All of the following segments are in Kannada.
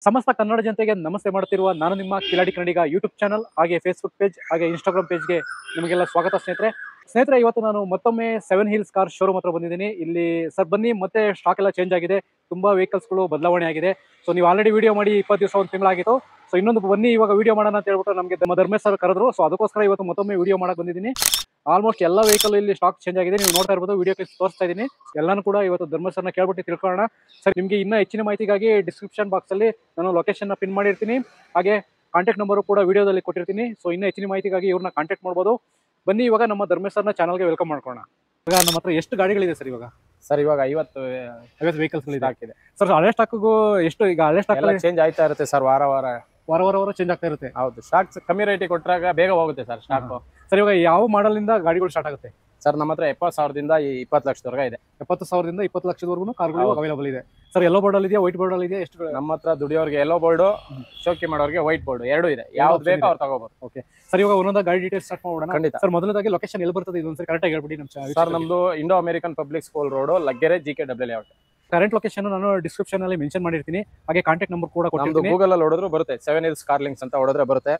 ಸಮಸ್ತ ಕನ್ನಡ ಜನತೆಗೆ ನಮಸ್ತೆ ಮಾಡುತ್ತಿರುವ ನಾನು ನಿಮ್ಮ ಕಿಲಾಡಿ ಕನ್ನಡಿಗ ಯೂಟ್ಯೂಬ್ ಚಾನಲ್ ಹಾಗೆ ಫೇಸ್ಬುಕ್ ಪೇಜ್ ಹಾಗೆ ಇನ್ಸ್ಟಾಗ್ರಾಮ್ ಪೇಜ್ಗೆ ನಿಮಗೆಲ್ಲ ಸ್ವಾಗತ ಸ್ನೇಹಿತರೆ ಇವತ್ತು ನಾನು ಮತ್ತೊಮ್ಮೆ 7 Hills ಕಾರ್ ಶೋರೂಮ್ ಹತ್ರ ಬಂದಿದ್ದೀನಿ. ಇಲ್ಲಿ ಸರ್ ಬನ್ನಿ, ಮತ್ತೆ ಸ್ಟಾಕ್ ಎಲ್ಲ ಚೇಂಜ್ ಆಗಿದೆ, ತುಂಬಾ ವೆಹಿಕಲ್ಸ್ಗಳು ಬದಲಾವಣೆ ಆಗಿದೆ. ಸೊ ನೀವು ಆಲ್ರೆಡಿ ವಿಡಿಯೋ ಮಾಡಿ 20 ದಿವಸ ಒಂದು ತಿಂಗಳಾಗಿತ್ತು. ಸೊ ಇನ್ನೊಂದು ಬನ್ನಿ ಇವಾಗ ವಿಡಿಯೋ ಮಾಡೋಣ ಅಂತ ಹೇಳ್ಬಿಟ್ಟು ನಮಗೆ ಧರ್ಮೇಶ್ ಸರ್ ಕರೆದ್ರು. ಸೊ ಅದಕ್ಕೋಸ್ಕರ ಇವತ್ತು ಮತ್ತೊಮ್ಮೆ ವಿಡಿಯೋ ಮಾಡಕ್ಕೆ ಬಂದಿದ್ದೀನಿ. ಆಲ್ಮೋಸ್ಟ್ ಎಲ್ಲ ವೆಹಿಕಲ್ ಇಲ್ಲಿ ಸ್ಟಾಕ್ ಚೇಂಜ್ ಆಗಿದೆ, ನೀವು ನೋಡ್ತಾ ಇರ್ಬೋದು. ವಿಡಿಯೋ ಕ್ಲಿಪ್ಸ್ ತೋರಿಸ್ತಾ ಇದ್ದೀನಿ. ಎಲ್ಲಾನು ಕೂಡ ಇವತ್ತು ಧರ್ಮೇಶ್ ಸರ್ನ ಕೇಳ್ಬಿಟ್ಟು ತಿಳ್ಕೊಳ್ಳೋಣ. ಸರ್ ನಿಮಗೆ ಇನ್ನೂ ಹೆಚ್ಚಿನ ಮಾಹಿತಿಗಾಗಿ ಡಿಸ್ಕ್ರಿಪ್ಷನ್ ಬಾಕ್ಸ್ ಅಲ್ಲಿ ನಾನು ಲೊಕೇಶನ್ ಪಿನ್ ಮಾಡಿರ್ತೀನಿ, ಹಾಗೆ ಕಾಂಟ್ಯಾಕ್ಟ್ ನಂಬರ್ ಕೂಡ ವಿಡಿಯೋದಲ್ಲಿ ಕೊಟ್ಟಿರ್ತೀನಿ. ಸೊ ಇನ್ನೂ ಹೆಚ್ಚಿನ ಮಾಹಿತಿಗಾಗಿ ಇವ್ರನ್ನ ಕಾಂಟ್ಯಾಕ್ಟ್ ಮಾಡ್ಬೋದು. ಬನ್ನಿ ಇವಾಗ ನಮ್ಮ ಧರ್ಮೇಶ್ ಸರ್ನ ಚಾನಲ್ಗೆ ವೆಲ್ಕಮ್ ಮಾಡ್ಕೊಳ್ಳೋಣ. ಇವಾಗ ನಮ್ಮ ಹತ್ರ ಎಷ್ಟು ಗಾಡಿಗಳಿದೆ ಸರ್? ಸರ್ ಇವಾಗ 50 ವೆಹಿಕಲ್ಸ್ ಹಾಕಿದೆ ಸರ್. ಹಳೆ ಸ್ಟಾಕ್ಗೂ ಎಷ್ಟು? ಈಗ ಹಳೆ ಸ್ಟಾಕ್ ಎಲ್ಲ ಚೇಂಜ್ ಆಯ್ತಾ ಇರುತ್ತೆ ಸರ್, ವಾರ ಚೇಂಜ್ ಆಗ್ತಾ ಇರುತ್ತೆ. ಹೌದು, ಸ್ಟಾಕ್ ಕಮ್ಮಿ ರೇಟಿಗೆ ಕೊಟ್ಟಾಗ ಬೇಗ ಹೋಗುತ್ತೆ ಸರ್ ಸ್ಟಾಕ್. ಸರ್ ಇವಾಗ ಯಾವ ಮಾಡಲ್ ಇಂದ ಗಾಡಿಗಳು ಸ್ಟಾರ್ಟ್ ಆಗುತ್ತೆ ಸರ್? ನಮ್ಮ ಹತ್ರ 70,000ದಿಂದ 20 ಲಕ್ಷದವರೆಗೆ ಇದೆ. 70,000ದಿಂದ 20 ಲಕ್ಷದವರೆಗೂ ಕಾರ್ಗಳು ಅವೈಲೇಬಲ್ ಇದೆ ಸರ್. ಯೆಲ್ಲೋ ಬೋರ್ಡ್ ಅಲ್ಲಿ ಇದೆಯಾ, ವೈಟ್ ಬೋರ್ಡ್ ಅಲ್ಲಿ ಇದೆಯಾ? ಎಷ್ಟು? ನಮ್ಮ ಹತ್ರ ದುಡಿಯೋರಿಗೆ ಯೆಲ್ಲೋ ಬೋರ್ಡ್, ಶೋಕಿ ಮಾಡೋರಿಗೆ ವೈಟ್ ಬೋರ್ಡ್ ಎರಡು ಇದೆ. ಯಾವ್ದು ಬೇಕೋ ಅವ್ರು ತಗೋಬಹುದು. ಓಕೆ ಸರ್, ಇವಾಗ ಒಂದೊಂದು ಗಾಡಿ ಡೀಟೇಲ್ಸ್ ಸ್ಟಾರ್ಟ್ ಮಾಡೋಣ. ಖಂಡಿತ ಸರ್. ಮೊದಲನೇದಾಗಿ ಲೊಕೇಶನ್ ಎಲ್ಲಿ ಬರ್ತದೆ ಇದೊಂದ್ಸರಿ ಕರೆಕ್ಟ್ ಆಗಿ ಹೇಳ್ಬಿಡಿ ನಮ್ಮ ಸರ್. ನಮ್ದು Indo American public school road, Laggere, GKW layout. Current location ನಾನು ಡಿಸ್ಕ್ರಿಪ್ಷನ್ ಅಲ್ಲಿ ಮೆನ್ಷನ್ ಮಾಡಿರ್ತೀನಿ, ಹಾಗೆ ಕಾಂಟ್ಯಾಕ್ಟ್ ನಂಬರ್ ಕೂಡ ಕೊಟ್ಟಿರ್ತೀನಿ. ಗೂಗಲ್ ಅಲ್ಲಿ ಹೊಡೆದ್ರು ಬರುತ್ತೆ, 7 Hills ಕಾರ್ ಲಿಂಕ್ಸ್ ಅಂತ ಹೊಡೆದ್ರೆ ಬರುತ್ತೆ.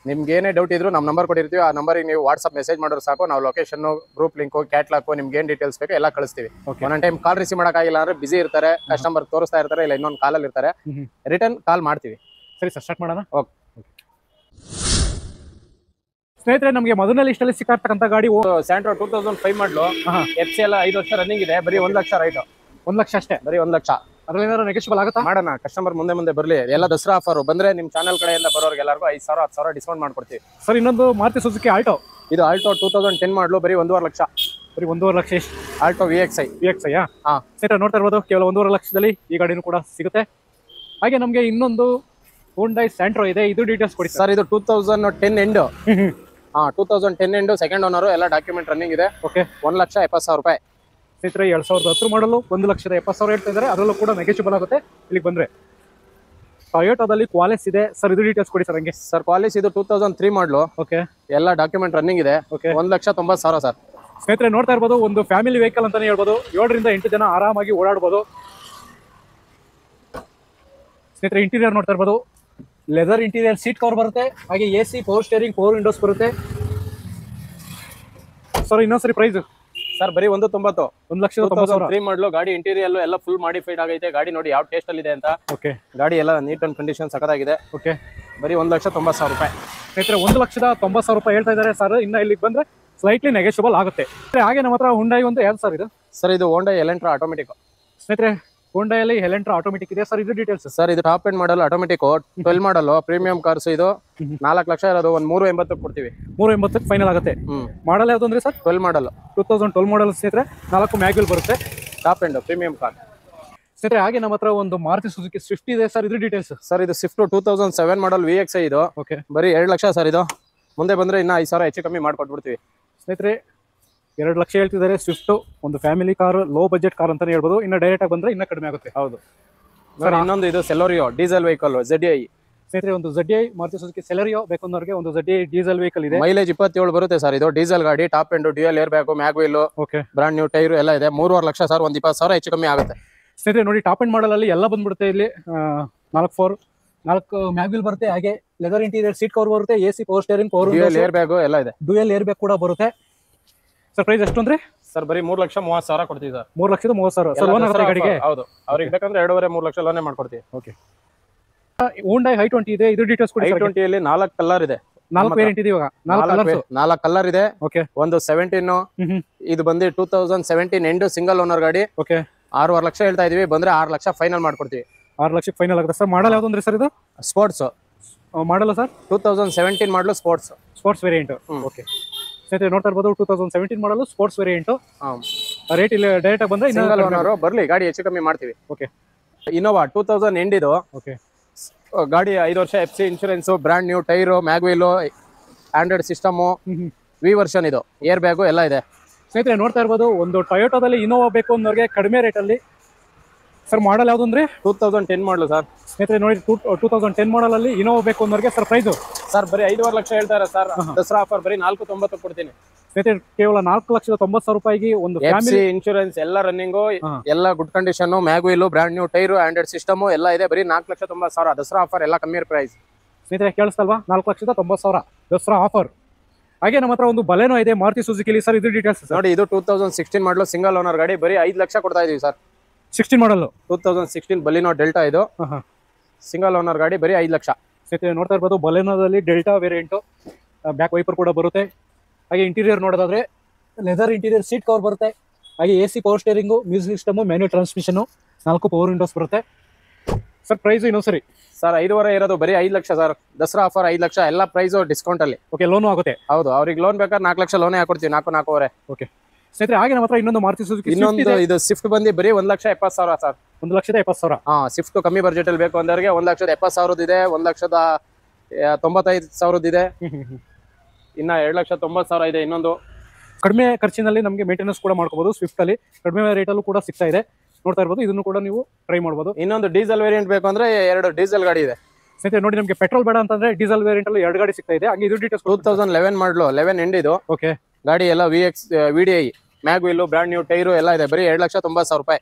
ನಿಮ್ಗೆ ಏನೇ ಡೌಟ್ ಇದ್ರು ನಮ್ಮ ನಂಬರ್ ಕೊಟ್ಟಿರ್ತೀವಿ. ಆ ನಂಬರ್ಗೆ ನೀವು ವಾಟ್ಸ್ಆಪ್ ಮೆಸೇಜ್ ಮಾಡಿದ್ರೆ ಸಾಕು, ನಾವು ಲೊಕೇಶನ್, ಗ್ರೂಪ್ ಲಿಂಕ್, ಕ್ಯಾಟ್ಲಾಕ್, ನಿಮ್ಗೆ ಏನ್ ಡೀಟೇಲ್ಸ್ ಬೇಕು ಎಲ್ಲ ಕಳಿಸ್ತೀವಿ. ಒಂದೊಂದು ಟೈಮ್ ಕಾಲ್ ರಿಸೀವ್ ಮಾಡಕ್ಕಾಗಿಲ್ಲ ಅಂದ್ರೆ ಬಿಸಿ ಇರ್ತಾರೆ, ಕಸ್ಟಮರ್ ತೋರಿಸ್ತಾ ಇರ್ತಾರೆ, ಇಲ್ಲ ಇನ್ನೊಂದು ಕಾಲಲ್ಲಿ ಇರ್ತಾರೆ, ರಿಟರ್ನ್ ಕಾಲ್ ಮಾಡ್ತೀವಿ. ಸರಿ ಸರ್, ಸ್ಟಾರ್ಟ್ ಮಾಡೋಣ. ಓಕೆ ಸ್ನೇಹಿತರೆ, ನಮಗೆ ಮೊದಲನೇ ಲಿಸ್ಟ್ ಅಲ್ಲಿ ಸಿಕ್ಕಾರ್ತಕ್ಕಂಥ ಗಾಡಿ ಸ್ಯಾಂಟ್ರೋ 2005 ಮಾಡಲು. FC ಎಲ್ಲ 5 ವರ್ಷ ರನ್ನಿಂಗ್ ಇದೆ. ಬರೀ 1 ಲಕ್ಷ ರೈಟ್. 1 ಲಕ್ಷ ಅಷ್ಟೇ? ಬರೀ 1 ಲಕ್ಷ. ಅದ್ರಲ್ಲಿ ಏನಾದ್ರು ನೆಗೆಷಿಬಲ್ ಆಗುತ್ತಾ? ಮಾಡೋಣ, ಕಸ್ಟಮರ್ ಮುಂದೆ ಬರ್ಲಿ. ಎಲ್ಲ ದಸರಾ ಆಫರ್ ಬಂದ್ರೆ ನಿಮ್ ಚಾನಲ್ ಕಡೆಯಿಂದ ಬರೋರ್ಗೆ ಎಲ್ಲರಿಗೂ 5,000 10,000 ಡಿಸ್ಕೌಂಟ್ ಮಾಡ್ಕೊಡ್ತೀವಿ. ಸರ್ ಇನ್ನೊಂದು ಮಾರುತಿ ಸುಜುಕಿ ಆಲ್ಟೋ. ಇದು ಆಲ್ಟೋ 2010 ಮಾಡಲು, ಬರೀ 1.5 ಲಕ್ಷ. ಬರೀ 1.5 ಲಕ್ಷ. Alto VXI. ಹಾ ಸರಿ, ನೋಡ್ತಾ ಇರ್ಬೋದು. ಕೇವಲ 1.5 ಲಕ್ಷದಲ್ಲಿ ಈ ಗಾಡಿನೂ ಕೂಡ ಸಿಗುತ್ತೆ. ಹಾಗೆ ನಮಗೆ ಇನ್ನೊಂದು Hyundai Santro ಇದೆ, ಇದು ಡೀಟೇಲ್ಸ್ ಕೊಡಿ ಸರ್. ಇದು 2010 ಎಂಡ್. 2010 ಎಂಡ್, ಸೆಕೆಂಡ್ ಓನರ್, ಎಲ್ಲ ಡಾಕ್ಯುಮೆಂಟ್ ರನ್ನಿಂಗ್ ಇದೆ. ಓಕೆ. 1,70,000 ರೂಪಾಯಿ. ಸ್ನೇಹಿತರೆ, 2010 ಮಾಡಲು 1,70,000 ಹೇಳ್ತಾ ಇದ್ದಾರೆ. ಅದರಲ್ಲೂ ಕೂಡ ನೆಗೆಷಿಬಲ್ ಆಗುತ್ತೆ ಇಲ್ಲಿಗೆ ಬಂದ್ರೆ. ಟೊಯೋಟಾದಲ್ಲಿ ಕ್ವಾಲಿಸ್ ಇದೆ ಸರ್, ಇದು ಡೀಟೇಲ್ಸ್ ಕೊಡಿ ಸರ್. ಹಂಗೆ ಸರ್, ಕ್ವಾಲಿಸ್ ಇದು 2003 ಮಾಡಲು. ಓಕೆ. ಎಲ್ಲ ಡಾಕ್ಯುಮೆಂಟ್ ರನ್ನಿಂಗ್ ಇದೆ. 1,90,000 ಸರ್. ಸ್ನೇಹಿತರೆ, ನೋಡ್ತಾ ಇರ್ಬೋದು, ಒಂದು ಫ್ಯಾಮಿಲಿ ವೆಹಿಕಲ್ ಅಂತಾನೆ ಹೇಳ್ಬೋದು. 7 ರಿಂದ 8 ಜನ ಆರಾಮಾಗಿ ಓಡಾಡ್ಬೋದು. ಸ್ನೇಹಿತರೆ, ಇಂಟೀರಿಯರ್ ನೋಡ್ತಾ ಇರ್ಬೋದು. ಲೆದರ್ ಇಂಟೀರಿಯರ್, ಸೀಟ್ ಕವರ್ ಬರುತ್ತೆ, ಹಾಗೆ AC, power steering, power Windows ಬರುತ್ತೆ. ಸರ್ ಇನ್ನೊಂದ್ಸರಿ ಪ್ರೈಸ್ ಸರ್ ಬರೀ 1,90,000. 1,90,000 ಮಾಡಲು. ಗಾಡಿ ಇಂಟೀರಿಯರ್ ಎಲ್ಲ ಫುಲ್ ಮಾಡಿಫೈಡ್ ಆಗೈತೆ. ಗಾಡಿ ನೋಡಿ ಯಾವ ಟೇಸ್ಟ್ ಅಲ್ಲಿ ಇದೆ ಅಂತ. ಓಕೆ. ಗಾಡಿ ಎಲ್ಲ ನೀಟ್ ಅಂಡ್ ಕಂಡೀಷನ್ ಸಖತ್ತಾಗಿದೆ. ಓಕೆ. ಬರೀ 1,90,000 ರೂಪಾಯಿ. ಸ್ನೇಹಿತರೆ, 1,90,000 ರೂಪಾಯಿ ಹೇಳ್ತಾ ಇದ್ದಾರೆ ಸರ್. ಇನ್ನ ಇಲ್ಲಿಗೆ ಬಂದ್ರೆ ಸ್ಲೈಟ್ಲಿ ನೆಗೆಷಿಬಲ್ ಆಗುತ್ತೆ. ಹಾಗೆ ನಮ್ಮ ಹತ್ರ Hyundai ಒಂದು ಯಾವ್ದು ಸರ್ ಇದು? ಸರ್ ಇದು Hyundai Elantra ಆಟೋಮೆಟಿಕ್. ಸ್ನೇಹಿತರೆ, Hyundai ಅಲ್ಲಿ Elantra ಆಟೋಮೆಟಿಕ್ ಇದೆ ಸರ್. ಇದು ಡೀಟೇಲ್ಸ್ ಸರ್. ಇದು ಟಾಪ್ ಎಂಡ್ ಮಾಡಲ್, ಆಟೋಮೆಟಿಕ್, 12 ಮಾಡಲ್, ಪ್ರೀಮಿಯಂ ಕಾರ್ಸ್. ಇದು 4 ಲಕ್ಷ ಇರೋದು, ಒಂದು 380 ಕೊಡ್ತೀವಿ. 380 ಫೈನಲ್ ಆಗುತ್ತೆ. ಮಾಡಲ್ ಯಾವ್ದು ಅಂದ್ರೆ ಸರ್? 12 ಮಾಡಲ್. 2012 ಮಾಡಲ್ ಸ್ನೇಹಿತರೆ. 4 ಮ್ಯಾಗ್ವಿಲ್ ಬರುತ್ತೆ, ಟಾಪ್ ಎಂಡ್ ಪ್ರೀಮಿಯಂ ಕಾರ್. ಸ್ನೇಹಿತರೆ, ಹಾಗೆ ನಮ್ಮ ಹತ್ರ ಒಂದು ಮಾರುತಿ ಸುಜುಕಿ ಸ್ವಿಫ್ಟ್ ಇದೆ ಸರ್. ಇದು ಡೀಟೇಲ್ಸ್ ಸರ್. ಇದು ಸ್ವಿಫ್ಟ್ 2007 ಮಾಡಲ್ VXI. ಇದು ಓಕೆ. ಬರೀ 2 ಲಕ್ಷ ಸರ್. ಇದು ಮುಂದೆ ಬಂದ್ರೆ ಇನ್ನ 5,000 ಹೆಚ್ಚು ಕಮ್ಮಿ ಮಾಡ್ಕೊಟ್ಬಿಡ್ತೀವಿ. ಸ್ನೇಹಿತರೆ, 2 ಲಕ್ಷ ಹೇಳ್ತಿದ್ದಾರೆ. ಸ್ವಿಫ್ಟ್ ಒಂದು family car, low budget car ಅಂತಾನೆ ಹೇಳ್ಬೋದು. ಇನ್ನ ಡೈರೆಕ್ಟ್ ಆಗಿ ಬಂದ್ರೆ ಇನ್ನ ಕಡಿಮೆ ಆಗುತ್ತೆ. ಹೌದು ಸರ್. ಇನ್ನೊಂದು ಇದು ಸೆಲೋರಿಯೋ ಡೀಸೆಲ್ ವೆಹಿಕಲ್, ZDI. ಸ್ನೇಹಿತರೆ, ಒಂದು ZDI ಮಾರುತಿ ಸುಜುಕಿ ಸೆಲೆರಿಯೋ ಬೇಕು ಅನ್ನೋರಿಗೆ ಒಂದು ZDI ಡೀಸೆಲ್ ವೆಹಿಕಲ್ ಇದೆ. ಮೈಲೇಜ್ 27 ಬರುತ್ತೆ ಸರ್. ಇದು ಡೀಸೆಲ್ ಗಾಡಿ, top end, dual air bag, mag wheel, okay, brand new tyre ಎಲ್ಲ ಇದೆ. 3.5 ಲಕ್ಷ ಸರ್. ಒಂದು 20,000 ಹೆಚ್ಚು ಕಮ್ಮಿ ಆಗುತ್ತೆ. ಸ್ನೇಹಿತರೆ ನೋಡಿ, ಟಾಪ್ ಎಂಡ್ ಮಾಡಲ್ ಅಲ್ಲಿ ಎಲ್ಲ ಬಂದ್ಬಿಡುತ್ತೆ. ಇಲ್ಲಿ 4 ಮ್ಯಾಗ್ವಿಲ್ ಬರುತ್ತೆ, ಹಾಗೆ ಲೆದರ್ ಇಂಟೀರಿಯರ್, ಸೀಟ್ ಕವರ್ ಬರುತ್ತೆ, AC, power steering, power dual air bag ಎಲ್ಲ ಇದೆ. ಡ್ಯೂಯಲ್ ಏರ್ ಬ್ಯಾಗ್ ಕೂಡ ಬರುತ್ತೆ. ಸರ್ ಪ್ರೈಸ್ ಎಷ್ಟು ಅಂದ್ರೆ? ಸರ್ ಬರೀ 3,30,000 ಕೊಡ್ತೀವಿ ಸರ್. 3,30,000 ಸರ್. ಲೋನ್ ಆಗುತ್ತೆ ಗಾಡಿಗೆ? ಹೌದು. ಅವ್ರಿಗೆ ಬೇಕಂದ್ರೆ 2.5-3 ಲಕ್ಷ ಲೋನೇ ಮಾಡ್ಕೊಡ್ತೀವಿ. ಓಕೆ. Hyundai i20 ಇದೆ, ಇದು ಡೀಟೇಲ್ಸ್ ಕೊಡಿ. i20 ಅಲ್ಲಿ 4 ಕಲರ್ ಇದೆ. 4 ವೇರಿಯಂಟ್ ಇದೆ ಇವಾಗ. 4 ಕಲರ್ ಇದೆ. ಓಕೆ. ಒಂದು 17. ಇದು ಬಂದು 2017 ಎಂಡ್, ಸಿಂಗಲ್ ಓನರ್ ಗಾಡಿ. ಓಕೆ. 6.5 ಲಕ್ಷ ಹೇಳ್ತಾ ಇದೀವಿ. ಬಂದ್ರೆ 6 ಲಕ್ಷ ಫೈನಲ್ ಮಾಡ್ಕೊಡ್ತೀವಿ. 6 ಲಕ್ಷಕ್ಕೆ ಫೈನಲ್ ಆಗುತ್ತೆ ಸರ್. ಮಾಡಲ್ ಯಾವ್ದು ಅಂದ್ರೆ ಸರ್ ಇದು? ಸ್ಪೋರ್ಟ್ಸ್ ಮಾಡಲ್ಲ ಸರ್. 2017 ಮಾಡಲು, ಸ್ಪೋರ್ಟ್ಸ್ ವೇರಿಯಂಟ್. ಓಕೆ. ಸ್ನೇಹಿತರೆ, ನೋಡ್ತಾ ಇರ್ಬೋದು, 2017 ಮಾಡಲು ಸ್ಪೋರ್ಟ್ಸ್ ವೇರಿಯಂಟ್. ರೇಟ್ ಇಲ್ಲಿ ಡೈರೆಕ್ಟ್ ಆಗಿ ಬಂದ್ರೆ ಸಿಂಗಲ್ ಓನರ್ ಬರ್ಲಿ, ಗಾಡಿ ಹೆಚ್ಚು ಕಮ್ಮಿ ಮಾಡ್ತೀವಿ. ಓಕೆ. ಇನೋವಾ 2000 ಎಂಡ್ ಇದು. ಓಕೆ. ಗಾಡಿ 5 ವರ್ಷ FC insurance, brand new tyre, mag wheel, Android system, V version. ಇದು ಏರ್ ಬ್ಯಾಗು ಎಲ್ಲ ಇದೆ. ಸ್ನೇಹಿತರೆ, ನೋಡ್ತಾ ಇರ್ಬೋದು, ಒಂದು ಟೊಯೋಟಾದಲ್ಲಿ ಇನೋವಾ ಬೇಕು ಅನ್ನೋರಿಗೆ ಕಡಿಮೆ ರೇಟಲ್ಲಿ ಸರ್. ಮಾಡಲ್ ಯಾವ್ದು ಅಂದ್ರೆ? 2010 ಮಾಡಲು ಸರ್. ಸ್ನೇಹಿತರೆ ನೋಡಿ, 2010 ಮಾಡಲ್ ಅಲ್ಲಿ ಇನೋವಾ ಬೇಕು ಅನ್ನೋರಿಗೆ ಸರ್ ಪ್ರೈಸ್ ಸರ್ ಬರೀ 5.5 ಲಕ್ಷ ಹೇಳ್ತಾರೆ ಸರ್. ದಸರಾ ಆಫರ್ ಬರೀ 4,90 ಕೊಡ್ತೀನಿ. ಸ್ನೇಹಿತರೆ ಕೇವಲ 4,90,000 ರೂಪಾಯಿಗೆ ಒಂದು ಫ್ಯಾಮಿಲಿ ಇನ್ಶೂರೆನ್ಸ್ ಎಲ್ಲ ರನ್ನಿಂಗು, ಹಾ. ಎಲ್ಲ good condition, mag wheel, brand new tyre, Android system ಎಲ್ಲ ಇದೆ. ಬರೀ 4,90,000 ದಸರಾ ಆಫರ್, ಎಲ್ಲ ಕಮ್ಮಿ ಪ್ರೈಸ್. ಸ್ನೇಹಿತರೆ ಕೇಳಿಸ್ತಲ್ವಾ, 4,90,000 ದಸರಾ ಆಫರ್. ಹಾಗೆ ನಮ್ಮ ಹತ್ರ ಒಂದು ಬಲೆನೋ ಇದೆ ಮಾರುತಿ ಸುಜುಕಿಲಿ ಸರ್, ಇದು ಡೀಟೇಲ್ಸ್ ನೋಡಿ, ಇದು 2016 ಮಾಡಲು ಸಿಂಗಲ್ ಓನರ್ ಗಾಡಿ, ಬರೀ 5 ಲಕ್ಷ ಕೊಡ್ತಾ ಇದೀವಿ ಸರ್. 16 ಮಾಡಲ್ 2016 ಬಲಿನೋ ಡೆಲ್ಟಾ ಇದು, ಸಿಂಗಲ್ ಓನರ್ ಗಾಡಿ, ಬರೀ 5 ಲಕ್ಷ. ಸ್ನೇಹಿತರೆ ನೋಡ್ತಾ ಇರ್ಬೋದು, ಬಲೆನೋದಲ್ಲಿ ಡೆಲ್ಟಾ ವೇರಿಯಂಟು, ಬ್ಯಾಕ್ ವೈಪರ್ ಕೂಡ ಬರುತ್ತೆ. ಹಾಗೆ ಇಂಟೀರಿಯರ್ ನೋಡೋದಾದ್ರೆ ಲೆದರ್ ಇಂಟೀರಿಯರ್ ಸೀಟ್ ಕವರ್ ಬರುತ್ತೆ. ಹಾಗೆ AC power steering, music system, manual transmission, 4 power Windows ಬರುತ್ತೆ. ಸರ್ ಪ್ರೈಸ್ ಇನ್ನೊಂದು ಸರಿ ಸರ್ 5.5 ಇರೋದು, ಬರೀ 5 ಲಕ್ಷ ಸರ್. ದಸರಾ ಆಫರ್ 5 ಲಕ್ಷ, ಎಲ್ಲ ಪ್ರೈಸು ಡಿಸ್ಕೌಂಟ್ ಅಲ್ಲಿ. ಓಕೆ, ಲೋನು ಆಗುತ್ತೆ. ಹೌದು, ಅವ್ರಿಗೆ ಲೋನ್ ಬೇಕಾದ್ರೆ 4 ಲಕ್ಷ ಲೋನೇ ಹಾಕೊಡ್ತೀವಿ, 4.5. ಓಕೆ ಸ್ನೇಹಿತರೆ, ಹಾಗೆ ನಮ್ಮ ಹತ್ರ ಇನ್ನೊಂದು ಮಾರುತಿ ಸುಜುಕಿ ಇನ್ನೊಂದು ಇದು ಸ್ವಿಫ್ಟ್ ಬಂದು ಬರೀ 1,70,000 ಸರ್. 1,70,000. ಹಾ, ಸ್ವಿಫ್ಟ್ ಕಮ್ಮಿ ಬಜೆಟ್ ಅಲ್ಲಿ ಬೇಕು ಅಂದವ್ರಿಗೆ 1,70,000 ಇದೆ, 1,95,000 ಇದೆ, ಇನ್ನ 2,90,000 ಇದೆ. ಇನ್ನೊಂದು ಕಡಿಮೆ ಖರ್ಚಿನಲ್ಲಿ ನಮಗೆ ಮೇಂಟೆನೆನ್ಸ್ ಕೂಡ ಮಾಡ್ಕೋಬಹುದು. ಸ್ವಿಫ್ಟ್ ಅಲ್ಲಿ ಕಡಿಮೆ ರೇಟಲ್ಲೂ ಕೂಡ ಸಿಗ್ತಾ ಇದೆ, ನೋಡ್ತಾ ಇರ್ಬೋದು. ಇದನ್ನು ಕೂಡ ನೀವು ಟ್ರೈ ಮಾಡಬಹುದು. ಇನ್ನೊಂದು ಡೀಸೆಲ್ ವೇರಿಯಂಟ್ ಬೇಕು ಅಂದ್ರೆ 2 ಡೀಸೆಲ್ ಗಾಡಿ ಇದೆ. ಸ್ನೇಹಿತರೆ ನೋಡಿ, ನಮಗೆ ಪೆಟ್ರೋಲ್ ಬೇಡ ಅಂತಂದ್ರೆ ಡೀಸೆಲ್ ವೇರಿಯಂಟ್ ಅಲ್ಲಿ 2 ಗಾಡಿ ಸಿಗ್ತಾ ಇದೆ. ಹಂಗೆ ಇದು ಡೀಟೇಲ್ಸ್ 2011 ಮಾಡಲು 11 ಎಂಡ್ ಇದು. ಓಕೆ, ಗಾಡಿ ಎಲ್ಲ VDI, mag wheel, brand new tyre ಎಲ್ಲ ಇದೆ, ಬರೀ 2,90,000 ರೂಪಾಯಿ.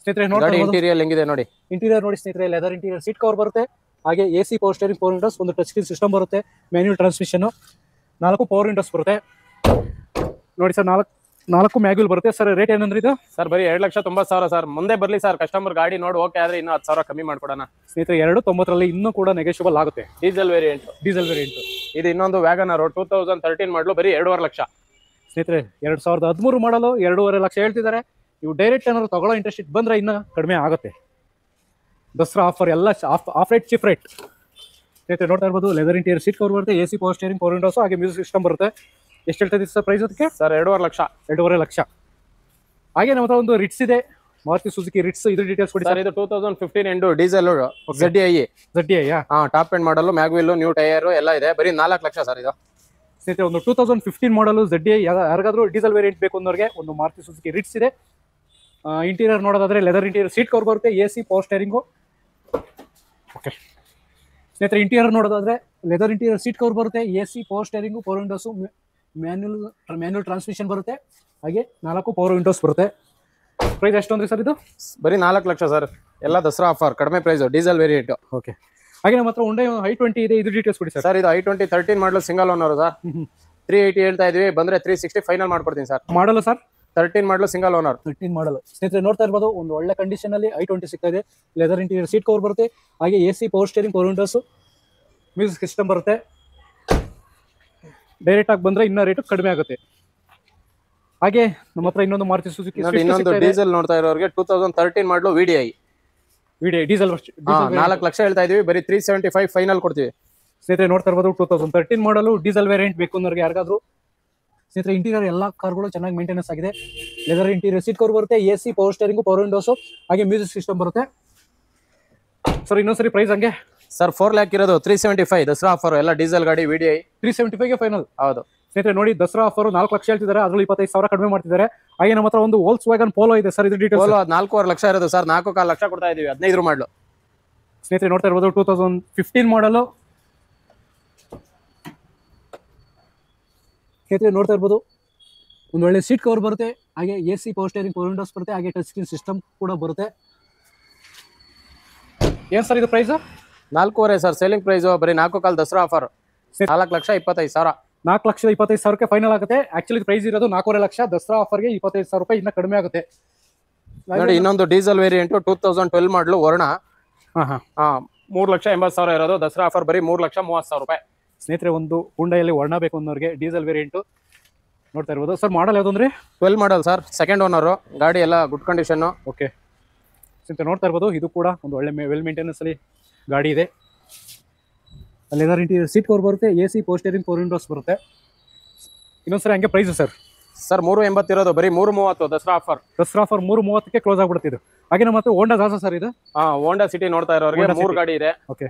ಸ್ನೇಹಿತರೆ ಗಾಡಿ ಇಂಟೀರಿಯರ್ ಹೆಂಗಿದೆ ನೋಡಿ. ಇಂಟೀರಿಯರ್ ನೋಡಿ ಸ್ನೇಹಿತರೆ, ಲೆದರ್ ಇಂಟೀರಿಯರ್ ಸೀಟ್ ಕವರ್ ಬರುತ್ತೆ. ಹಾಗೆ AC power steering, power Windows, ಒಂದು ಟಚ್ ಸ್ಕ್ರೀನ್ ಸಿಸ್ಟಮ್ ಬರುತ್ತೆ, ಮ್ಯಾನ್ಯುವಲ್ ಟ್ರಾನ್ಸ್ಮಿಷನ್, 4 ಪವರ್ ವಿಂಡೋಸ್ ಬರುತ್ತೆ. ನೋಡಿ ಸರ್, 4 ಮ್ಯಾಗ್ವಿಲ್ ಬರುತ್ತೆ. ಸರ್ ರೇಟ್ ಏನಂದ್ರೆ ಇದು ಸರ್ ಬರೀ 2,90,000 ಸರ್. ಮುಂದೆ ಬರ್ಲಿ ಸರ್, ಕಸ್ಟಮರ್ ಗಾಡಿ ನೋಡಿ ಓಕೆ ಆದ್ರೆ ಇನ್ನೂ 10,000 ಕಮ್ಮಿ ಮಾಡ್ಕೊಡೋಣ. ಸ್ನೇಹಿತರೆ 2,90,000 ಇನ್ನೂ ಕೂಡ ನೆಗೋಷಿಯಬಲ್ ಆಗುತ್ತೆ. ಡೀಸೆಲ್ ವೇರಿಯಂಟ್ ಇದು. ಇನ್ನೊಂದು ವ್ಯಾಗನರ್ 2013 ಮಾಡಲು, ಬರೀ 2.5 ಲಕ್ಷ. ಸ್ನೇಹಿತರೆ 2013 ಮಾಡಲು 2.5 ಲಕ್ಷ ಹೇಳ್ತಿದ್ದಾರೆ. ಇವು ಡೈರೆಕ್ಟ್ ಏನಾದ್ರು ತಗೊಳ್ಳೋ ಇಂಟ್ರೆಸ್ಟ್ ಬಂದ್ರೆ ಇನ್ನೂ ಕಡಿಮೆ ಆಗುತ್ತೆ. ದಸರಾ ಆಫರ್ ಎಲ್ಲ ಆಫ್ ರೇಟ್, ಚೀಪ್ ರೇಟ್. ಸ್ನೇಹಿತರೆ ನೋಡ್ತಾ ಇರ್ಬೋದು, ಲೆದರ್ ಇಂಟೀರಿಯರ್ ಸೀಟ್ ಕವರ್ ಬರುತ್ತೆ, AC power steering, power Windows, ಹಾಗೆ ಮ್ಯೂಸಿಕ್ ಸಿಸ್ಟಮ್ ಬರುತ್ತೆ. ಎಷ್ಟು ಹೇಳ್ತಾ ಇದ್ದೀವಿ ಸರ್ ಪ್ರೈಸ್ ಅದಕ್ಕೆ? ಸರ್ 2.5 ಲಕ್ಷ. 2.5 ಲಕ್ಷ. ಹಾಗೆ ನಮ್ಮ ಹತ್ರ ಒಂದು ರಿಟ್ಸ್ ಇದೆ, ಮಾರುತಿ ಸುಜುಕಿ ರಿಟ್ಸ್. ಇದ್ರ ಡೀಟೇಲ್ಸ್ ಕೊಡಿ ಸರ್. ಇದು 2015 ಎಂಡು ಡೀಸೆಲ್ ZDI. ಹಾ, ಟಾಪ್ ಎಂಡ್ ಮಾಡಲು, ಮ್ಯಾಗ್ವಿಲ್, ನ್ಯೂ ಟೈರ್ ಎಲ್ಲ ಇದೆ, ಬರೀ 4 ಲಕ್ಷ ಸರ್ ಇದು. ಸ್ನೇಹಿತರೆ ಒಂದು 2015 ಮಾಡಲು ZDI, ಯಾರಿಗಾದ್ರೂ ಡೀಸೆಲ್ ವೇರಿಯಂಟ್ ಬೇಕು ಅನ್ನೋರಿಗೆ ಒಂದು ಮಾರುತಿ ಸುಜುಕಿ ರಿಟ್ಸ್ ಇದೆ. ಇಂಟೀರಿಯರ್ ನೋಡೋದಾದ್ರೆ ಲೆದರ್ ಇಂಟೀರಿಯರ್ ಸೀಟ್ ಕವರ್ ಬರುತ್ತೆ, AC ಪವರ್ ಸ್ಟೇರಿಂಗು. ಓಕೆ ಸ್ನೇಹಿತರೆ, ಇಂಟೀರಿಯರ್ ನೋಡೋದಾದ್ರೆ ಲೆದರ್ ಇಂಟೀರಿಯರ್ ಸೀಟ್ ಕವರ್ ಬರುತ್ತೆ, AC power steering, power windows, manual transmission ಬರುತ್ತೆ. ಹಾಗೆ 4 ಪವರ್ ವಿಂಡೋಸ್ ಬರುತ್ತೆ. ಪ್ರೈಸ್ ಎಷ್ಟು ಅಂದ್ರೆ ಸರ್ ಇದು? ಬರೀ 4 ಲಕ್ಷ ಸರ್. ಎಲ್ಲ ದಸರಾ ಆಫರ್, ಕಡಿಮೆ ಪ್ರೈಸ್, ಡೀಸೆಲ್ ವೇರಿಯಂಟ್. ಓಕೆ, ಹಾಗೆ ನಮ್ಮ ಹತ್ರ Hyundai i20 ಇದೆ, ಇದು ಡೀಟೇಲ್ಸ್ ಕೊಡಿ ಸರ್. ಸರ್ ಇದು i20 13 ಮಾಡಲು, ಸಿಂಗಲ್ ಓನರ್ ಸರ್. 380 ಹೇಳ್ತಾ ಇದೀವಿ, ಬಂದ್ರೆ 360 ಫೈನಲ್ ಮಾಡ್ಕೊಡ್ತೀನಿ ಸರ್. ಮಾಡಲ್ಲ ಸರ್, 13 ಮಾಡಲು, ಸಿಂಗಲ್ ಓನರ್. 13 ಮಾಡಲು. ಸ್ನೇಹಿತರೆ ನೋಡ್ತಾ ಇರ್ಬೋದು, ಒಂದು ಒಳ್ಳೆ ಕಂಡೀಷನ್ ಅಲ್ಲಿ i20 ಸಿಗ್ತಾ ಇದೆ. ಲೆದರ್ ಇಂಟೀರಿಯರ್ ಸೀಟ್ ಕವರ್ ಬರುತ್ತೆ, ಹಾಗೆ AC power steering, power Windows, music system ಬರುತ್ತೆ. ಡೈರೆಕ್ಟ್ ಆಗಿ ಬಂದ್ರೆ ಇನ್ನೂ ರೇಟ್ ಕಡಿಮೆ ಆಗುತ್ತೆ. ಹಾಗೆ ನಮ್ಮ ಹತ್ರ ಇನ್ನೊಂದು ಮಾರುತಿ ಸುಜುಕಿ ಇನ್ನೊಂದು ಡೀಸೆಲ್ ನೋಡ್ತಾ ಇರೋರಿಗೆ 2013 ಮಾಡಲು VDI ಡೀಸೆಲ್ 4 ಲಕ್ಷ ಹೇಳ್ತಾ ಇದೀವಿ, ಬರೀ 375 ಫೈನಲ್ ಕೊಡ್ತೀವಿ. ಸ್ನೇಹಿತರೆ ನೋಡ್ತಾ ಇರ್ಬೋದು, 2013 ಮಾಡಲು ಡೀಸೆಲ್ ವೇರಿಯಂಟ್ ಬೇಕು ಅನ್ನೋರಿಗೆ ಯಾರಿಗಾದ್ರು. ಸ್ನೇಹಿತರೆ ಇಂಟೀರಿಯರ್ ಎಲ್ಲ ಕಾರ್ಗಳು ಚೆನ್ನಾಗಿ ಮೇಂಟೆನೆನ್ಸ್ ಆಗಿದೆ. ಲೆದರ್ ಇಂಟೀರಿಯರ್ ಸೀಟ್ ಕವರ್ ಬರುತ್ತೆ, AC power steering, power windows, ಹಾಗೆ ಮ್ಯೂಸಿಕ್ ಸಿಸ್ಟಮ್ ಬರುತ್ತೆ. ಸರ್ ಇನ್ನೊಂದ್ಸರಿ ಪ್ರೈಸ್ ಹಂಗೆ ಸರ್ 4 ಲ್ಯಾಕ್ ಇರೋದು, 375 ದಸರಾ ಆಫರ್, ಎಲ್ಲ ಡೀಸೆಲ್ ಗಾಡಿ VDI 375ಗೆ ಫೈನಲ್. ಹೌದು ಸ್ನೇಹಿತರೆ ನೋಡಿ, ದಸರಾ ಆಫರ್ 4 ಲಕ್ಷ ಹೇಳ್ತಿದ್ದಾರೆ, ಅದ್ರಲ್ಲಿ 25,000 ಕಡಿಮೆ ಮಾಡ್ತಿದ್ದಾರೆ. ಹಾಗೆ ನಮ್ಮ ಹತ್ರ ಒಂದು Volkswagen Polo ಇದೆ ಸರ್, ಇದು ಡೀಟೇಲ್ಸ್. 4.5 ಲಕ್ಷ ಇರೋದು ಸರ್, 4.5 ಲಕ್ಷ ಕೊಡ್ತಾ ಇದೀವಿ, 15 ಮಾಡಲು. ಸ್ನೇಹಿತರೆ ನೋಡ್ತಾ ಇರ್ಬೋದು, 2015 ಮಾಡಲು. ಸ್ನೇಹಿತರೆ ನೋಡ್ತಾ ಇರ್ಬೋದು, ಒಂದು ಒಳ್ಳೆ ಸೀಟ್ ಕವರ್ ಬರುತ್ತೆ, ಹಾಗೆ AC power steering, power Windows ಬರುತ್ತೆ, ಹಾಗೆ ಟಚ್ ಸ್ಕ್ರೀನ್ ಸಿಸ್ಟಮ್ ಕೂಡ ಬರುತ್ತೆ. ಏನ್ ಸರ್ ಇದು ಪ್ರೈಸ್? 4.5 ಸರ್ ಸೇಲಿಂಗ್ ಪ್ರೈಸ್, ಬರೀ 4.5 ದಸರಾ ಆಫರ್, 4,25,000. 4,25,000ಕ್ಕೆ ಫೈನಲ್ ಆಗುತ್ತೆ. ಆಕ್ಚುಲಿ ಪ್ರೈಸ್ ಇರೋದು 4.5 ಲಕ್ಷ, ದಸರಾ ಆಫರ್ಗೆ 25,000 ರೂಪಾಯಿ ಇನ್ನ ಕಡಿಮೆ ಆಗುತ್ತೆ. ನೋಡಿ ಇನ್ನೊಂದು ಡೀಸೆಲ್ ವೇರಿಯಂಟ್ 2012 ಮಾಡಲು ವರ್ಣ, 3,80,000 ಇರೋದು, ದಸರಾ ಆಫರ್ ಬರೀ 3,30,000 ರೂಪಾಯಿ. ಸ್ನೇಹಿತರೆ ಒಂದು ಹುಂಡೈಯಲ್ಲಿ ವರ್ಣ ಬೇಕು ಅನ್ನೋರಿಗೆ ಡೀಸೆಲ್ ವೇರಿಯಂಟ್ ನೋಡ್ತಾ ಇರ್ಬೋದು. ಸರ್ ಮಾಡಲ್ ಯಾವುದು ಅಂದ್ರೆ 12 ಮಾಡಲ್ ಸರ್, ಸೆಕೆಂಡ್ ಓನರು, ಗಾಡಿ ಎಲ್ಲ ಗುಡ್ ಕಂಡೀಷನ್. ಓಕೆ ಸ್ನೇಹಿತರೆ ನೋಡ್ತಾ ಇರ್ಬೋದು, ಇದು ಕೂಡ ಒಂದು ಒಳ್ಳೆ ವೆಲ್ ಮೇಂಟೆನೆನ್ಸ್ ಅಲ್ಲಿ ಗಾಡಿ ಇದೆ. ಲೆದರ್ ಇಂಟೀರಿಯರ್ ಸೀಟ್ ಕವರ್ ಬರುತ್ತೆ, AC power steering, power Windows ಬರುತ್ತೆ. ಇನ್ನೊಂದ್ಸರಿ ಹಂಗೆ ಪ್ರೈಸ್ ಸರ್? ಸರ್ 380 ಇರೋದು, ಬರೀ 330 ದಸರಾ ಆಫರ್. 330ಕ್ಕೆ ಕ್ಲೋಸ್ ಆಗ್ಬಿಡುತ್ತೆ ಇದು. ಹಾಗೆ ನಮ್ಮ ಹತ್ರ ಹೋಂಡಾ ಜಾಸ ಸರ್ ಇದು. ಹೋಂಡಾ ಸಿಟಿ ನೋಡ್ತಾ ಇರೋರಿಗೆ 3 ಗಾಡಿ ಇದೆ. ಓಕೆ,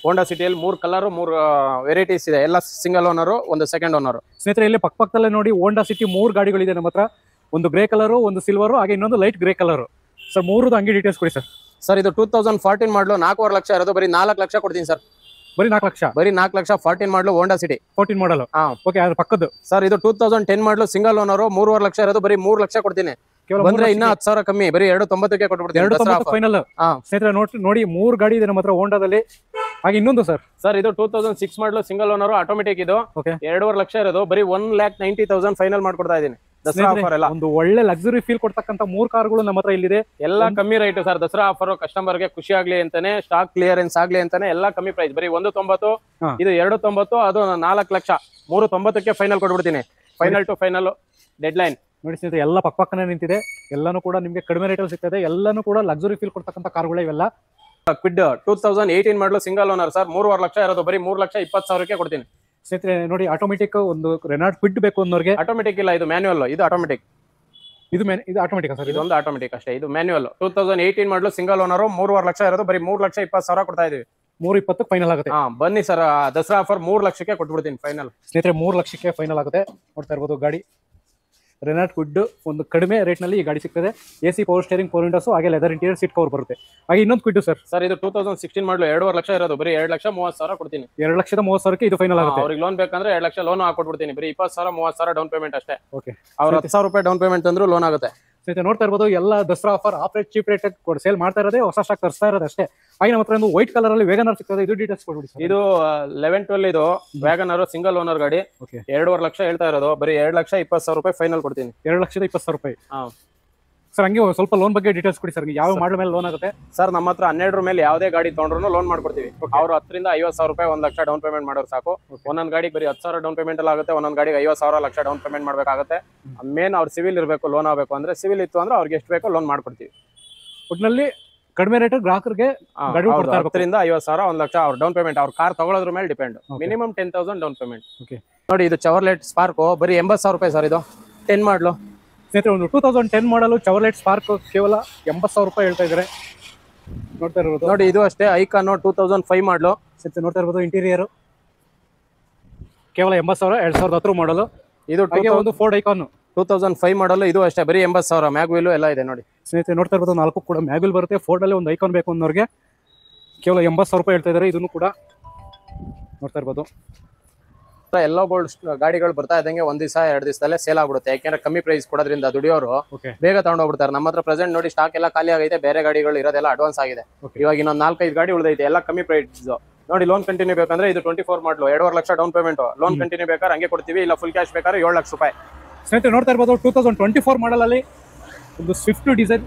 ಹೋಂಡಾ ಸಿಟಿಯಲ್ಲಿ 3 ಕಲರ್, 3 ವೆರೈಟೀಸ್ ಇದೆ, ಎಲ್ಲ ಸಿಂಗಲ್ ಓನರು, ಒಂದು ಸೆಕೆಂಡ್ ಓನರು. ಸ್ನೇಹಿತರೆ ಇಲ್ಲಿ ಪಕ್ಕದಲ್ಲೇ ನೋಡಿ, ಹೋಂಡಾ ಸಿಟಿ 3 ಗಾಡಿಗಳಿದೆ ನಮ್ಮ ಹತ್ರ. ಒಂದು ಗ್ರೇ ಕಲರು, ಒಂದು ಸಿಲ್ವರು, ಹಾಗೆ ಇನ್ನೊಂದು ಲೈಟ್ ಗ್ರೇ ಕಲರು. ಸರ್ 3ದು ಹಂಗೆ ಡೀಟೇಲ್ಸ್ ಕೊಡಿ ಸರ್. ಸರ್ ಇದು 2014 ಮಾಡಲು, 4.5 ಲಕ್ಷ ಇರೋದು, ಬರೀ 4 ಲಕ್ಷ ಕೊಡ್ತೀನಿ ಸರ್. ಬರೀ 4 ಲಕ್ಷ. ಬರೀ 4 ಲಕ್ಷ 14 ಮಾಡಲು ಹೋಂಡಾ ಸಿಟಿ 14 ಮಾಡಲ್. ಓಕೆ, ಅದ್ರ ಪಕ್ಕದ್ದು ಸರ್ ಇದು 2010 ಮಾಡಲು ಸಿಂಗಲ್ ಓನರ್ 3.5 ಲಕ್ಷ ಇರೋದು, ಬರೀ 3 ಲಕ್ಷ ಕೊಡ್ತೀನಿ. ಬಂದ್ರೆ ಇನ್ನ 10,000 ಕಮ್ಮಿ, ಬರೀ 2.90ಕ್ಕೆ ಕೊಟ್ಬಿಡ್ತೀನಿ. 2.90 ಫೈನಲ್. ಸ್ನೇಹಿತರೆ ನೋಡಿ 3 ಗಾಡಿ ಇದೆ ನಮ್ಮ ಹತ್ರ ಹೋಂಡಾದಲ್ಲಿ. ಹಾಗೆ ಇನ್ನೊಂದು ಸರ್ ಇದು 2006 ಮಾಡಲು ಸಿಂಗಲ್ ಓನರ್ ಆಟೋಮೆಟಿಕ್, ಇದು 2.5 ಲಕ್ಷ ಇರೋದು, ಬರೀ 1,90,000 ಫೈನಲ್ ಮಾಡ್ಕೊಡ್ತಾ ಇದೀನಿ. ದಸರಾ ಆಫರ್ ಎಲ್ಲ ಒಂದು ಒಳ್ಳೆ ಲಕ್ಸುರಿ ಫೀಲ್ ಕೊಡ್ತಕ್ಕಂತ 3 ಕಾರ್ಗಳು ನಮ್ಮ ಹತ್ರ ಇಲ್ಲಿದೆ. ಎಲ್ಲ ಕಮ್ಮಿ right sir. Dasara offer customer ಗೆ ಖುಷಿ ಆಗ್ಲಿ ಅಂತಾನೆ, ಸ್ಟಾಕ್ ಕ್ಲಿಯರೆನ್ಸ್ ಆಗ್ಲಿ ಅಂತಾನೆ ಎಲ್ಲ ಕಮ್ಮಿ ಪ್ರೈಸ್. ಬರೀ 1.90, ಇದು 2.90, ಅದು 4 ಲಕ್ಷ 3.90ಕ್ಕೆ ಫೈನಲ್ ಕೊಟ್ಬಿಡ್ತೀನಿ. Final to final deadline. ನೋಡಿ ಸ್ನೇಹಿತರೆ, ಎಲ್ಲ ಪಕ್ಕನೇ ನಿಂತಿದೆ. ಎಲ್ಲಾನು ಕೂಡ ನಿಮ್ಗೆ ಕಡಿಮೆ ರೇಟಲ್ಲಿ ಸಿಗ್ತದೆ. ಎಲ್ಲಾನು ಕೂಡ ಲಕ್ಸುರಿ ಫೀಲ್ ಕೊಡ್ತಕ್ಕಂತ ಕಾರ್ಗಳು ಇವೆಲ್ಲ. ಕ್ವಿಡ್ 2018 ಮಾಡಲು ಸಿಂಗಲ್ ಓನರ್ ಸರ್, 3.5 ಲಕ್ಷ ಇರೋದು, ಬರೀ 3,20,000ಕ್ಕೆ ಕೊಡ್ತೀನಿ. ಸ್ನೇಹಿತರೆ ನೋಡಿ, ಆಟೋಮೆಟಿಕ್ ಒಂದು ರೆನಾಲ್ಟ್ ಕ್ವಿಡ್ ಬೇಕು ಅನ್ನೋರಿಗೆ. ಆಟೋಮೆಟಿಕ್ ಇಲ್ಲ, ಇದು ಮ್ಯಾನ್ಯುವಲ್, ಇದು ಆಟೋಮೆಟಿಕ್. ಇದು ಆಟೋಮೆಟಿಕ್ ಸರ್, ಇದೊಂದು ಆಟೋಮೆಟಿಕ್ ಅಷ್ಟೇ, ಇದು ಮ್ಯಾನ್ಯುವಲ್. 2018 ಮಾಡಲು ಸಿಂಗಲ್ ಓನರ್ 3.5 ಲಕ್ಷ ಇರೋದು, ಬರೀ 3,20,000 ಕೊಡ್ತಾ ಇದೀವಿ. 3.20 ಫೈನಲ್ ಆಗುತ್ತೆ. ಬನ್ನಿ ಸರ್, ದಸರಾ ಆಫರ್ 3 ಲಕ್ಷಕ್ಕೆ ಕೊಟ್ಬಿಡ್ತೀನಿ ಫೈನಲ್. ಸ್ನೇಹಿತರೆ 3 ಲಕ್ಷಕ್ಕೆ ಫೈನಲ್ ಆಗುತ್ತೆ. ನೋಡ್ತಾ ಇರ್ಬೋದು ಗಾಡಿ ರೆನಾಲ್ಟ್ ಕ್ವಿಡ್, ಒಂದು ಕಡಿಮೆ ರೇಟ್ ನಲ್ಲಿ ಈ ಗಾಡಿ ಸಿಗ್ತದೆ. AC ಪವರ್ ಸ್ಟೇರಿಂಗ್, 4 ವಿಂಡೋಸ್, ಹಾಗೆ ಲೆದರ್ ಇಂಟೀರಿಯರ್ ಸೀಟ್ ಕವರ್ ಬರುತ್ತೆ. ಹಾಗೆ ಇನ್ನೊಂದು ಕ್ವಿಡ್ ಸರ್ ಇದು 2016 ಮಾಡಲು 2.5 ಲಕ್ಷ ಇರೋದು, ಬರೀ 2,30,000 ಕೊಡ್ತೀನಿ. 2,30,000ಕ್ಕೆ ಇದು ಫೈನಲ್ ಆಗುತ್ತೆ. ಅವ್ರಿಗೆ ಲೋನ್ ಬೇಕಂದ್ರೆ 2 ಲಕ್ಷ ಲೋನ್ ಹಾಕೊಟ್ಬಿಡ್ತೀನಿ. ಬರೀ 20,000 30,000 ಡೌನ್ ಪೇಮೆಂಟ್ ಅಷ್ಟೇ. ಓಕೆ, ಅವ್ರ 10,000 ರೂಪಾಯಿ ಡೌನ್ ಪೇಮೆಂಟ್ ಅಂದ್ರೂ ಲೋನ್ ಆಗುತ್ತೆ. ಸ್ನೇಹಿತರೆ ನೋಡ್ತಾ ಇರ್ಬೋದು, ಎಲ್ಲ Dasara offer of rate cheap rate sale ಮಾಡ್ತಾ ಇರೋದೇ, ಹೊಸ ಸ್ಟಾಕ್ ತರಿಸ್ತಾ ಇರೋದು ಅಷ್ಟೇ. ಹಾಗೆ ನಮ್ಮ ಹತ್ರ ಒಂದು ವೈಟ್ ಕಲರ್ ಅಲ್ಲಿ ವ್ಯಾಗನರ್ ಸಿಗ್ತದೆ. ಇದು ಡೀಟೇಲ್ಸ್ ಕೊಡ್ಬಿಡಿ ಸರ್. ಇದು 11-12 ಇದು ವ್ಯಾಗನರ್ ಸಿಂಗಲ್ ಓನರ್ ಗಾಡಿ. 2.5 ಲಕ್ಷ ಹೇಳ್ತಾ ಇರೋದು, ಬರೀ 2,20,000 ರೂಪಾಯಿ ಫೈನಲ್ ಕೊಡ್ತೀನಿ. 2,20,000 ರೂಪಾಯಿ. ಸರ್ ಹಂಗೆ ಸ್ವಲ್ಪ ಲೋನ್ ಬಗ್ಗೆ ಡೀಟೇಲ್ಸ್ ಕೊಡಿ ಸರ್. ಯಾವ ಮಾಡಲ್ ಮೇಲೆ ಲೋನ್ ಆಗುತ್ತೆ ಸರ್? ನಮ್ಮ ಹತ್ರ 12 ಮೇಲೆ ಯಾವುದೇ ಗಾಡಿ ತಗೊಂಡ್ರು ಲೋನ್ ಮಾಡ್ಕೊಡ್ತೀವಿ. ಅವ್ರು 10,000 ರಿಂದ 50,000 ರೂಪಾಯಿ 1 ಲಕ್ಷ ಡೌನ್ ಪೇಮೆಂಟ್ ಮಾಡೋರು ಸಾಕು. ಒಂದೊಂದು ಗಾಡಿಗೆ ಬರೀ 10,000 ಡೌನ್ ಪೇಮೆಂಟ್ ಅಲ್ಲಿ ಆಗುತ್ತೆ, ಒಂದೊಂದು ಗಾಡಿಗೆ 50,000 ಲಕ್ಷ ಡೌನ್ ಪೇಮೆಂಟ್ ಮಾಡ್ಬೇಕಾಗುತ್ತೆ. ಮೇನ್ ಅವ್ರ ಸಿವಿಲ್ ಇರಬೇಕು, ಲೋನ್ ಆಗಬೇಕು. ಅಂದ್ರೆ ಸಿವಿಲ್ ಇತ್ತು ಅಂದ್ರೆ ಅವ್ರಿಗೆ ಎಷ್ಟು ಬೇಕೋ ಲೋನ್ ಮಾಡ್ಕೊಡ್ತೀವಿ. ಒಟ್ಟಿನಲ್ಲಿ ಕಡಿಮೆ ರೇಟ್ ಗ್ರಾಹಕರಿಗೆ 10,000 ರಿಂದ 50,000 1 ಲಕ್ಷ ಅವ್ರ ಡೌನ್ ಪೇಮೆಂಟ್ ಅವ್ರ ಕಾರ್ ತಗೊಳ್ಳೋದ್ರ ಮೇಲೆ ಡಿಪೆಂಡ್. Minimum 10,000 down payment. ನೋಡಿ ಇದು ಚವರ್ಲೆಟ್ ಸ್ಪಾರ್ಕ್, ಬರೀ 80,000 ರೂಪಾಯಿ ಸರ್. ಇದು 10 ಮಾಡಲು. ಸ್ನೇಹಿತರೆ ಒಂದು 2010 ಮಾಡಲು ಚವರ್ಲೆಟ್ ಸ್ಪಾರ್ಕ್ ಕೇವಲ 80,000 ರೂಪಾಯಿ ಹೇಳ್ತಾ ಇದ್ದಾರೆ. ನೋಡ್ತಾ ಇರೋದು ನೋಡಿ, ಇದು ಅಷ್ಟೇ ಐಕಾನ್ 2005 ಮಾಡಲು. ಸ್ನೇಹಿತರೆ ನೋಡ್ತಾ ಇರ್ಬೋದು, ಇಂಟೀರಿಯರ್ ಕೇವಲ 80,000, 2010 ಮಾಡಲು. ಇದು ಒಂದು ಫೋರ್ಡ್ ಐಕಾನ್ 2005 ಮಾಡಲು, ಇದು ಅಷ್ಟೇ ಬರೀ 80,000. ಮ್ಯಾಗ್ವಿಲ್ ಎಲ್ಲ ಇದೆ ನೋಡಿ. ಸ್ನೇಹಿತರೆ ನೋಡ್ತಾ ಇರ್ಬೋದು, 4 ಕೂಡ ಮ್ಯಾಗ್ವಿಲ್ ಬರುತ್ತೆ. ಫೋರ್ಡ್ ಅಲ್ಲಿ ಒಂದು ಐಕಾನ್ ಬೇಕು ಅನ್ನೋರಿಗೆ ಕೇವಲ 80,000 ರೂಪಾಯಿ ಹೇಳ್ತಾ ಇದ್ದಾರೆ. ಇದನ್ನು ಕೂಡ ನೋಡ್ತಾ ಇರ್ಬೋದು. ಎಲ್ಲೋ ಗೋಲ್ಡ್ ಗಾಡಿಗಳು ಬರ್ತಾ ಇದ್ದಂಗೆ 1 ದಿವಸ 2 ದಿವಸದಲ್ಲೇ ಸೇಲ್ ಆಗ್ಬಿಡುತ್ತೆ. ಯಾಕೆಂದ್ರೆ ಕಮ್ಮಿ ಪ್ರೈಸ್ ಕೊಡೋದ್ರಿಂದ ದುಡಿಯೋರು ಬೇಗ ತಗೊಂಡೋಗ್ಬಿಡ್ತಾರೆ. ನಮ್ಮ ಹತ್ರ ಪ್ರೆಸೆಂಟ್ ನೋಡಿ ಸ್ಟಾಕ್ ಎಲ್ಲ ಖಾಲಿ ಆಗೈತೆ. ಬೇರೆ ಗಾಡಿಗಳು ಇರೋದೆಲ್ಲ ಅಡ್ವಾನ್ಸ್ ಆಗಿದೆ. ಇವಾಗ ಇನ್ನೊಂದು 4-5 ಗಾಡಿ ಉಳಿದೈತೆ, ಎಲ್ಲ ಕಮ್ಮಿ ಪ್ರೈಸ್. ನೋಡಿ, ಲೋನ್ ಕಂಟಿನ್ಯೂ ಬೇಕಂದ್ರೆ ಇದು 24 ಮಾಡಲು 2.5 lakh down payment. Loan continue ಬೇಕಾದ್ರೆ ಹಂಗೆ ಕೊಡ್ತೀವಿ, ಇಲ್ಲ ಫುಲ್ ಕ್ಯಾಶ್ ಬೇಕಾದ್ರೆ 7 ಲಕ್ಷ ರೂಪಾಯಿ. ಸ್ನೇಹಿತರೆ ನೋಡ್ತಾ ಇರ್ಬೋದು, 2024 ಮಾಡಲ್ ಅಲ್ಲಿ ಒಂದು Swift Dzire,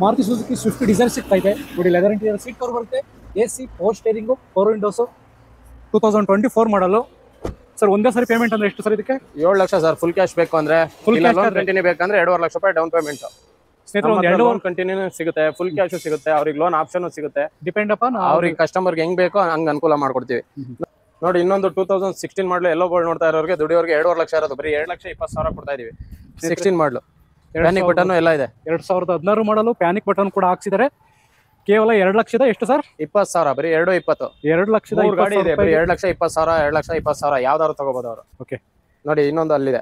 Maruti Suzuki Swift Dzire ಸಿಗ್ತಾ ಇದೆ. ನೋಡಿ, ಲೆದರ್ ಇಂಟೀರಿಯರ್ ಸೀಟ್ ಕವರ್ ಬರುತ್ತೆ, AC ಪವರ್ ಸ್ಟೇರಿಂಗ್, 4 ವಿಂಡೋಸ್, 2024 ಮಾಡಲು. ಸರ್ ಒಂದೇ ಸರಿ ಪೇಮೆಂಟ್ ಅಂದ್ರೆ ಎಷ್ಟು ಸರ್ ಇದಕ್ಕೆ? 7 ಲಕ್ಷ ಸರ್. ಫುಲ್ ಕ್ಯಾಶ್ ಬೇಕು ಅಂದ್ರೆ, ಫುಲ್ ಲೋನ್ ಕಂಟಿನ್ಯೂ ಬೇಕಂದ್ರೆ 2.5 ಲಕ್ಷ ರೂಪಾಯಿ ಡೌನ್ ಪೇಮೆಂಟ್. ಸ್ನೇಹಿತರೆ ಲೋನ್ ಕಂಟಿನ್ಯೂ ಸಿಗುತ್ತೆ, ಫುಲ್ ಕ್ಯಾಶ್ ಸಿಗುತ್ತೆ, ಅವ್ರಿಗೆ ಲೋನ್ ಆಪ್ಷನ್ ಸಿಗುತ್ತೆ. ಡಿಪೆಂಡ್ ಅಪಾನ್ ಅವ್ರಿಗೆ ಕಸ್ಟಮರ್ಗೆ ಹೆಂಗ್ ಬೇಕೋ ಹಂಗ್ ಅನುಕೂಲ ಮಾಡ್ಕೊಡ್ತೀವಿ. ನೋಡಿ, ಇನ್ನೊಂದು 2016 ಮಾಡಲು ಎಲ್ಲೋ ಗೋಲ್ಡ್ ನೋಡ್ತಾ ಇರೋರಿಗೆ ದುಡಿಯೋರಿಗೆ 2.5 ಲಕ್ಷ ಇರೋದು, ಬರೀ 2,20,000 ಕೊಡ್ತಾ ಇದೀವಿ. 16 ಮಾಡಲು ಪ್ಯಾನಿಕ್ ಬಟನ್ ಎಲ್ಲ ಇದೆ. 2016 ಮಾಡಲು ಪ್ಯಾನಿಕ್ ಬಟನ್ ಕೂಡ ಹಾಕ್ಸಿದ್ದಾರೆ. ಕೇವಲ 2 ಲಕ್ಷದ ಎಷ್ಟು ಸರ್? 20,000. ಬರೀ 2.20. 2 ಲಕ್ಷದ ಗಾಡಿ ಇದೆ, ಬರೀ 2,20,000, 2,20,000 ಯಾವ್ದಾದ್ರು ತಗೋಬಹುದು ಅವರು. ಓಕೆ, ನೋಡಿ ಇನ್ನೊಂದು ಅಲ್ಲಿದೆ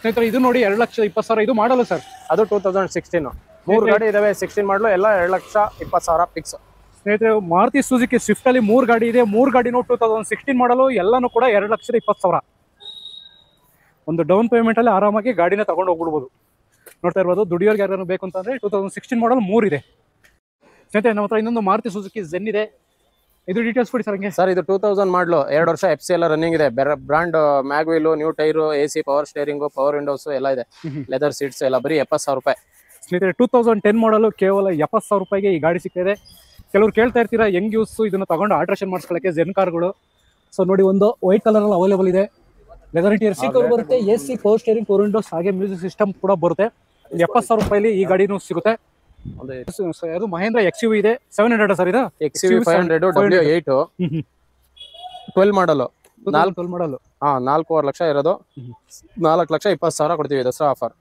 ಸ್ನೇಹಿತರೆ, ಇದು ನೋಡಿ 2,20,000. ಇದು ಮಾಡಲು ಸರ್, ಅದು 2016. 3 ಗಾಡಿ ಇದಾವೆ. 16 ಮಾಡಲು ಎಲ್ಲ 2,20,000 ಫಿಕ್ಸ್. ಸ್ನೇಹಿತರೆ, ಮಾರುತಿ ಸುಜುಕಿ ಸ್ವಿಫ್ಟ್ ಅಲ್ಲಿ 3 ಗಾಡಿ ಇದೆ. 3 ಗಾಡಿನೂ 2016 ಮಾಡಲು, ಎಲ್ಲಾನು ಕೂಡ 2,20,000. ಒಂದು ಡೌನ್ ಪೇಮೆಂಟ್ ಅಲ್ಲಿ ಆರಾಮಾಗಿ ಗಾಡಿನ ತಗೊಂಡು ಹೋಗ್ಬಿಡ್ಬೋದು. ನೋಡ್ತಾ ಇರ್ಬೋದು, ದುಡಿಯೋರ್ಗೆ ಯಾರು ಬೇಕು ಅಂತಂದ್ರೆ 2016 ಮಾಡಲ್ 3 ಇದೆ. ಸ್ನೇಹಿತರೆ ನಮ್ಮ ಹತ್ರ ಇನ್ನೊಂದು ಮಾರುತಿ ಸುಜುಕಿ ಝೆನ್ ಇದೆ. ಇದು ಡೀಟೇಲ್ಸ್ ಕೊಡಿ ಸರ್. ಹಂಗೆ ಸರ್, ಇದು 2000 ಮಾಡಲು, 2 ವರ್ಷ FC ಎಲ್ಲ ರನ್ನಿಂಗ್ ಇದೆ. Brand mag wheel, new tyre, AC power steering, power Windows ಎಲ್ಲ ಇದೆ. ಲೆದರ್ ಸೀಟ್ಸ್ ಎಲ್ಲ ಬರೀ 70,000 ರೂಪಾಯಿ. ಸ್ನೇಹಿತರೆ 2010 ಮಾಡಲು ಕೇವಲ 70,000 ರೂಪಾಯಿಗೆ ಈ ಗಾಡಿ ಸಿಗ್ತಿದೆ. ಕೆಲವರು ಕೇಳ್ತಾ ಇರ್ತೀರಾ ಯಂಗ್ ಯೂಸ್ ಇದನ್ನ ತಗೊಂಡು ಆಲ್ಟ್ರೇಷನ್ ಮಾಡಿಸ್ಕೊಳ್ಳಕ್ಕೆ ಝೆನ್ ಕಾರ್ಗಳು. ಸೊ ನೋಡಿ, ಒಂದು ವೈಟ್ ಕಲರ್ ಅಲ್ಲಿ ಅವೈಲೇಬಲ್ ಇದೆ. ಲೆದರ್ ಇಂಟೀರಿಯರ್ ಸೀಟ್ ಕವರ್ ಬರುತ್ತೆ, AC ಪವರ್ ಸ್ಟೇರಿಂಗ್, 4 ವಿಂಡೋಸ್, ಹಾಗೆ ಮ್ಯೂಸಿಕ್ ಸಿಸ್ಟಮ್ ಕೂಡ ಬರುತ್ತೆ. 70,000 ರೂಪಾಯಿಲಿ ಈ ಗಾಡಿನೂ ಸಿಗುತ್ತೆ. ಅದು ಮಹೇಂದ್ರ XUV ಇದೆ, 700 ಸರ್. ಇದು XUV 500 W8 12 ಮಾಡಲು, 12 ಮಾಡಲು. 4.5 ಲಕ್ಷ ಇರೋದು, 4,20,000 ಕೊಡ್ತೀವಿ ದಸರಾ ಆಫರ್.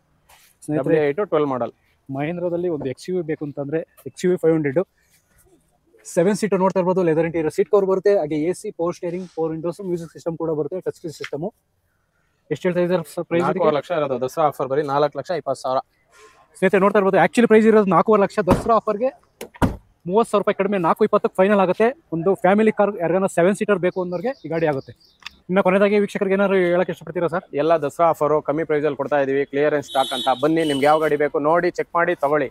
W8 12 ಮಾಡಲ್. ಮಹೇಂದ್ರದಲ್ಲಿ ಒಂದು XUV ಬೇಕು ಅಂತಂದ್ರೆ XUV 500 7 ಸೀಟರ್ ನೋಡ್ತಾ ಇರ್ಬೋದು. ಲೆದರ್ ಇಂಟೀರಿಯರ್ ಸೀಟ್ ಕವರ್ ಬರುತ್ತೆ, ಹಾಗೆ AC power steering, 4 Windows, music system ಕೂಡ ಬರುತ್ತೆ, ಟಚ್ ಸ್ಕ್ರೀನ್ ಸಿಸ್ಟಮ್. ಎಷ್ಟು ಹೇಳ್ತಾ ಇದ್ದಾರೆ ಸರ್ ಪ್ರೈಸ್? 4 ಲಕ್ಷ ಇರೋದು ದಸರಾ ಆಫರ್, ಬರೀ 4,20,000. ಸ್ನೇಹಿತರೆ ನೋಡ್ತಾ ಇರ್ಬೋದು, ಆಕ್ಚುಲಿ ಪ್ರೈಸ್ ಇರೋದು 4.5 ಲಕ್ಷ. ದಸರಾ ಆಫರ್ಗೆ 30,000 ಕಡಿಮೆ 420 ಫೈನಲ್ ಆಗುತ್ತೆ. ಒಂದು ಫ್ಯಾಮಿಲಿ ಕಾರ್ ಯಾರಿಗಾನ 7 ಸೀಟರ್ ಬೇಕು ಅನ್ನೋರಿಗೆ ಈ ಗಾಡಿ ಆಗುತ್ತೆ. ಇನ್ನು ಕೊನೆಯದಾಗಿ ವೀಕ್ಷಕರಿಗೆ ಏನಾದ್ರು ಹೇಳಕ್ಕೆ ಇಷ್ಟಪಡ್ತೀರಾ ಸರ್? ಎಲ್ಲ ದಸರಾ ಆಫರು ಕಮ್ಮಿ ಪ್ರೈಸಲ್ಲಿ ಕೊಡ್ತಾ ಇದೀವಿ, ಕ್ಲಿಯರೆನ್ಸ್ ಸ್ಟಾಕ್ ಅಂತ. ಬನ್ನಿ, ನಿಮ್ಗೆ ಯಾವ ಗಾಡಿ ಬೇಕು ನೋಡಿ ಚೆಕ್ ಮಾಡಿ ತಗೊಳ್ಳಿ.